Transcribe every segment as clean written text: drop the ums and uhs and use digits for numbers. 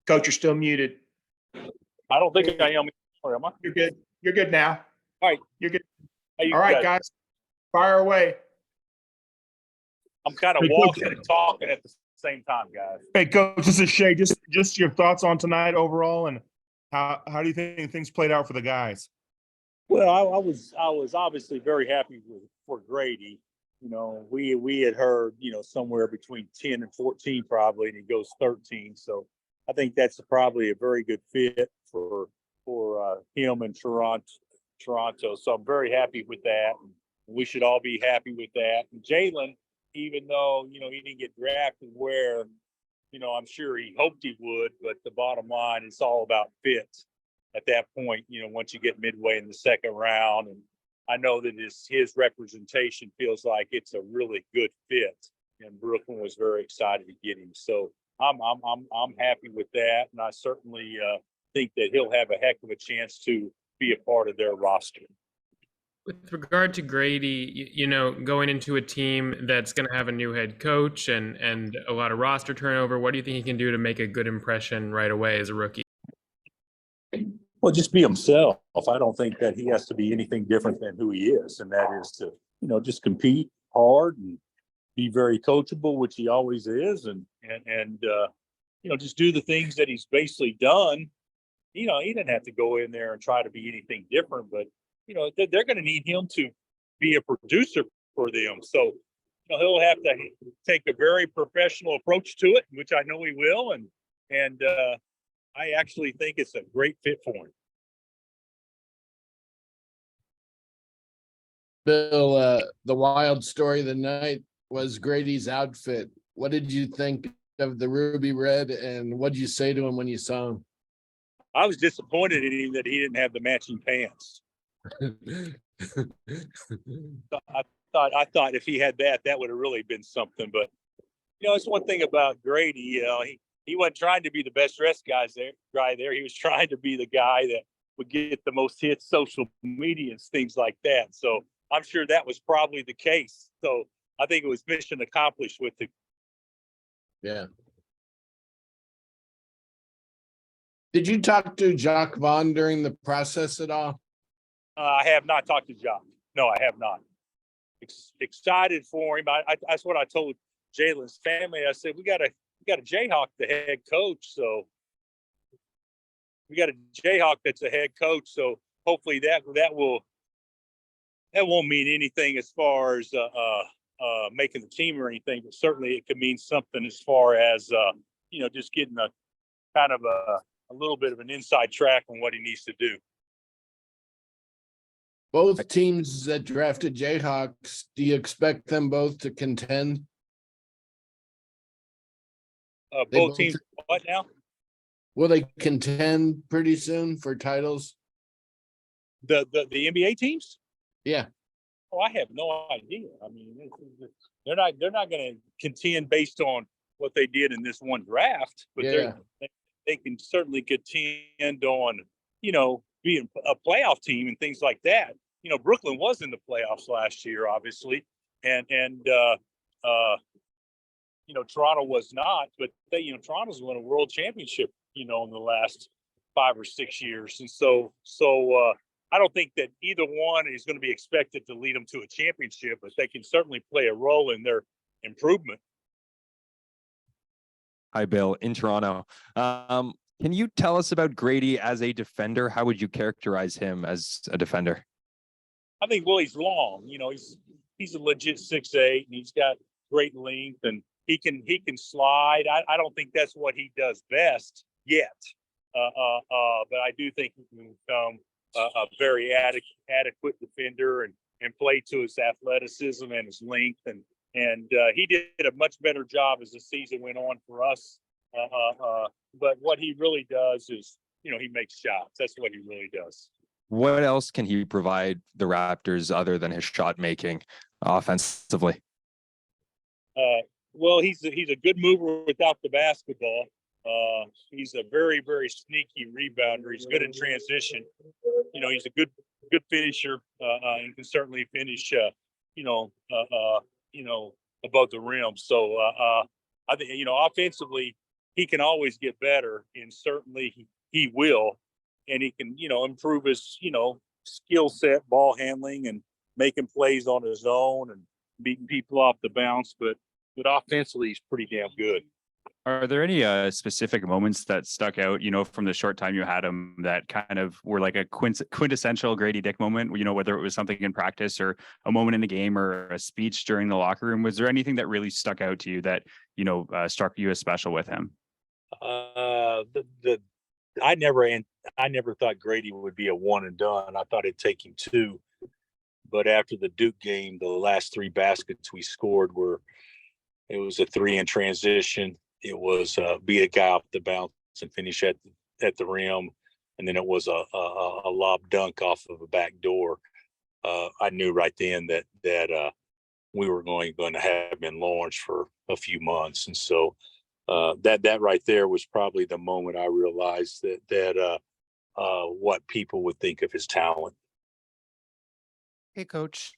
Coach, you're still muted. I don't think I am. Or am I? You're good. You're good now. All right. You're good. Hey, All right, guys. Fire away. I'm kind of walking and talking at the same time, guys. Hey, Coach, this is Shay. Just your thoughts on tonight overall, and how do you think things played out for the guys? Well, I was obviously very happy for Grady. You know, we had heard, you know, somewhere between 10 and 14 probably, and he goes 13. So I think that's probably a very good fit for him in Toronto. So I'm very happy with that. We should all be happy with that. And Jalen, even though, you know, he didn't get drafted where, you know, I'm sure he hoped he would, but the bottom line, it's all about fit at that point, you know, once you get midway in the second round. And I know that his representation feels like it's a really good fit, and Brooklyn was very excited to get him. So I'm happy with that, and I certainly think that he'll have a heck of a chance to be a part of their roster. With regard to Grady, you know, going into a team that's going to have a new head coach and a lot of roster turnover, what do you think he can do to make a good impression right away as a rookie? Well, just be himself. I don't think that he has to be anything different than who he is, and that is to, you know, just compete hard and be very coachable, which he always is, and you know, just do the things that he's basically done. You know, he didn't have to go in there and try to be anything different, but you know, they're going to need him to be a producer for them. So, you know, he'll have to take a very professional approach to it, which I know he will, and I actually think it's a great fit for him. Bill, the wild story of the night was Grady's outfit. What did you think of the ruby red, and what did you say to him when you saw him? I was disappointed in him that he didn't have the matching pants. I thought if he had that would have really been something. But you know, it's one thing about Grady. You know, he wasn't trying to be the best dressed guy there. He was trying to be the guy that would get the most hits, social media, and things like that. So I'm sure that was probably the case. So I think it was mission accomplished with it. Yeah. Did you talk to Jacques Vaughn during the process at all? I have not talked to Jacques. No, I have not. Excited for him. That's what I told Jalen's family. I said, we got to Jayhawk the head coach. So we got a Jayhawk that's a head coach. So hopefully that won't mean anything as far as making the team or anything, but certainly it could mean something as far as you know, just getting a kind of a little bit of an inside track on what he needs to do. Both teams that drafted Jayhawks, do you expect them both to contend? Both teams, what now? Will they contend pretty soon for titles? The NBA teams? Yeah. Oh, I have no idea. I mean, they're not going to contend based on what they did in this one draft, but they can certainly contend on, you know, being a playoff team and things like that. You know, Brooklyn was in the playoffs last year, obviously, and you know, Toronto was not, but Toronto's won a world championship, you know, in the last 5 or 6 years, and so I don't think that either one is going to be expected to lead them to a championship, but they can certainly play a role in their improvement. Hi, Bill, in Toronto. Can you tell us about Grady as a defender? How would you characterize him as a defender? I think, well, he's long. You know, he's a legit 6'8", and he's got great length, and he can slide. I don't think that's what he does best yet, but I do think he can become a very adequate defender and play to his athleticism and his length, and he did a much better job as the season went on for us. But what he really does is, you know, he makes shots. That's what he really does. What else can he provide the Raptors other than his shot making offensively? Well, he's a good mover without the basketball. He's a very, very sneaky rebounder. He's good in transition. You know, he's a good finisher, and can certainly finish, you know, above the rim. So I think, you know, offensively, he can always get better, and certainly he will, and he can, improve his, skill set, ball handling, and making plays on his own and beating people off the bounce. But offensively, he's pretty damn good. Are there any specific moments that stuck out, from the short time you had him that kind of were like a quintessential Gradey Dick moment, whether it was something in practice or a moment in the game or a speech during the locker room? Was there anything that really stuck out to you that, struck you as special with him? I never thought Grady would be a one and done. I thought it'd take him two. But after the Duke game, the last 3 baskets we scored it was a 3 in transition. It was beat a guy off the bounce and finish at the rim, and then it was a lob dunk off of a back door. I knew right then that we were going to have been launched for a few months, and so that right there was probably the moment I realized that what people would think of his talent. Hey, Coach.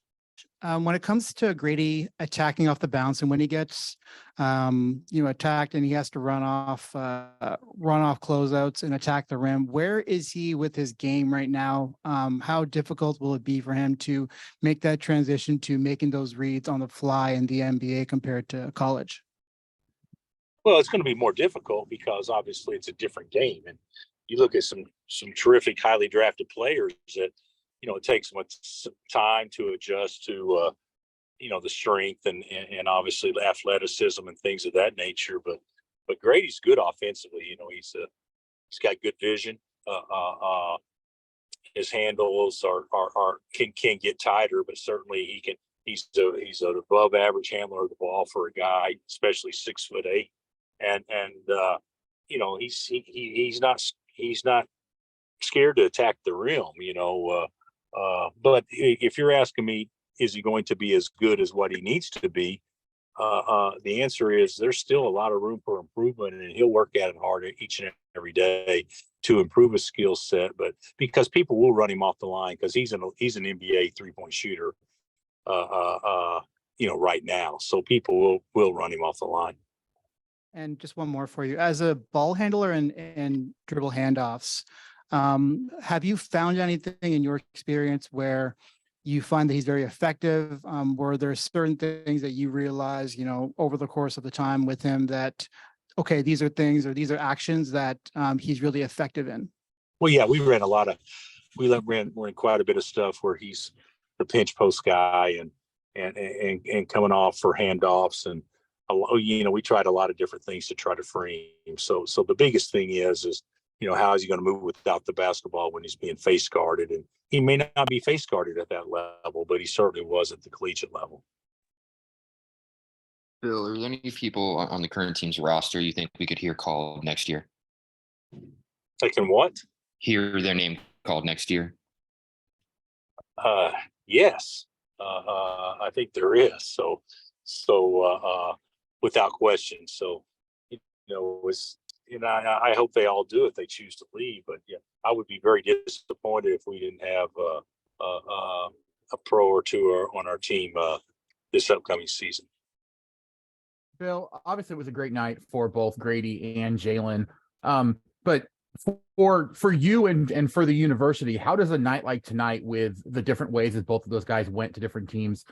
When it comes to Grady attacking off the bounce, and when he gets, attacked and he has to run off closeouts and attack the rim, where is he with his game right now? How difficult will it be for him to make that transition to making those reads on the fly in the NBA compared to college? Well, it's going to be more difficult because obviously it's a different game, and you look at some terrific, highly drafted players that. It takes much time to adjust to, the strength and obviously the athleticism and things of that nature. But Grady's good offensively. He's got good vision. His handles can get tighter, but certainly he can. He's an above average handler of the ball for a guy, especially 6'8", and he's not scared to attack the rim. But if you're asking me, is he going to be as good as what he needs to be? The answer is there's still a lot of room for improvement, and he'll work at it hard each and every day to improve his skill set. But because people will run him off the line because he's an NBA 3-point shooter, right now. So people will run him off the line. And just one more for you, as a ball handler and dribble handoffs. Have you found anything in your experience where you find that he's very effective? Were there certain things that you realize, over the course of the time with him that, okay, these are things or these are actions that he's really effective in? Well, yeah, we ran quite a bit of stuff where he's the pinch post guy and coming off for handoffs, and we tried a lot of different things to try to free him. So the biggest thing is how is he going to move without the basketball when he's being face guarded? And he may not be face guarded at that level, but he certainly was at the collegiate level. Bill, are there any people on the current team's roster you think we could hear called next year? They can what? Hear their name called next year? Yes. I think there is. So without question. So, I hope they all do if they choose to leave. But yeah, I would be very disappointed if we didn't have a pro or two on our team this upcoming season. Bill, obviously it was a great night for both Grady and Jalen. But for you and for the university, how does a night like tonight, with the different ways that both of those guys went to different teams,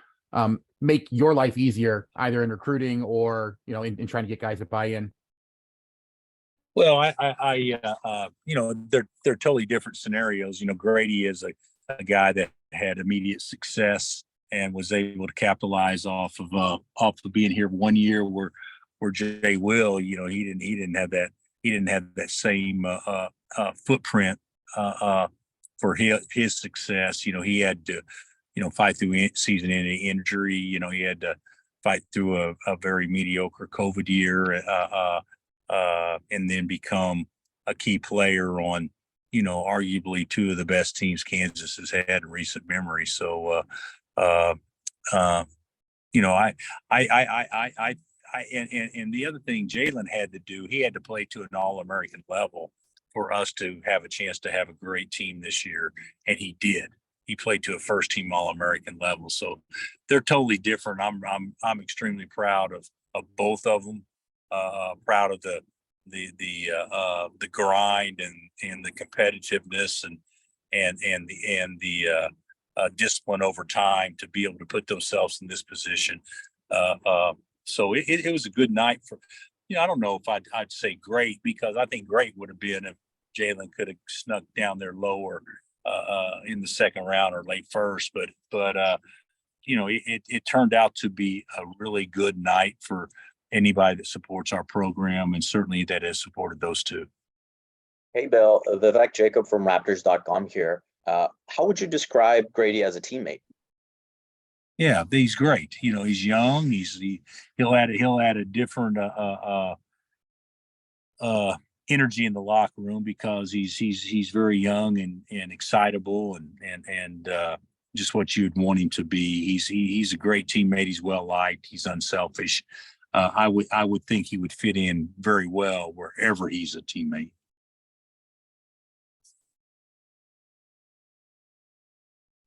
make your life easier, either in recruiting or in trying to get guys to buy in? Well, they're totally different scenarios. Grady is a guy that had immediate success and was able to capitalize off of being here 1 year, where Jay Will, he didn't have that same footprint for his success. He had to fight through season-ending injury. He had to fight through a very mediocre COVID year. And then become a key player on, arguably 2 of the best teams Kansas has had in recent memory. So, and the other thing Jalen had to do, he had to play to an All-American level for us to have a chance to have a great team this year, and he did. He played to a first-team All-American level, so they're totally different. I'm extremely proud of both of them. Proud of the the grind and the competitiveness and the discipline over time to be able to put themselves in this position. So it was a good night for, I don't know if I'd say great, because I think great would have been if Jalen could have snuck down there lower in the second round or late first, but it turned out to be a really good night for anybody that supports our program, and certainly that has supported those two. Hey, Bill, Vivek Jacob from Raptors.com here. How would you describe Grady as a teammate? Yeah, he's great. He's young. He'll add a different energy in the locker room because he's very young and excitable and just what you'd want him to be. He's a great teammate. He's well liked. He's unselfish. I would think he would fit in very well wherever he's a teammate.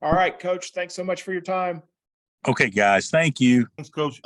All right, Coach. Thanks so much for your time. Okay, guys. Thank you. Thanks, Coach.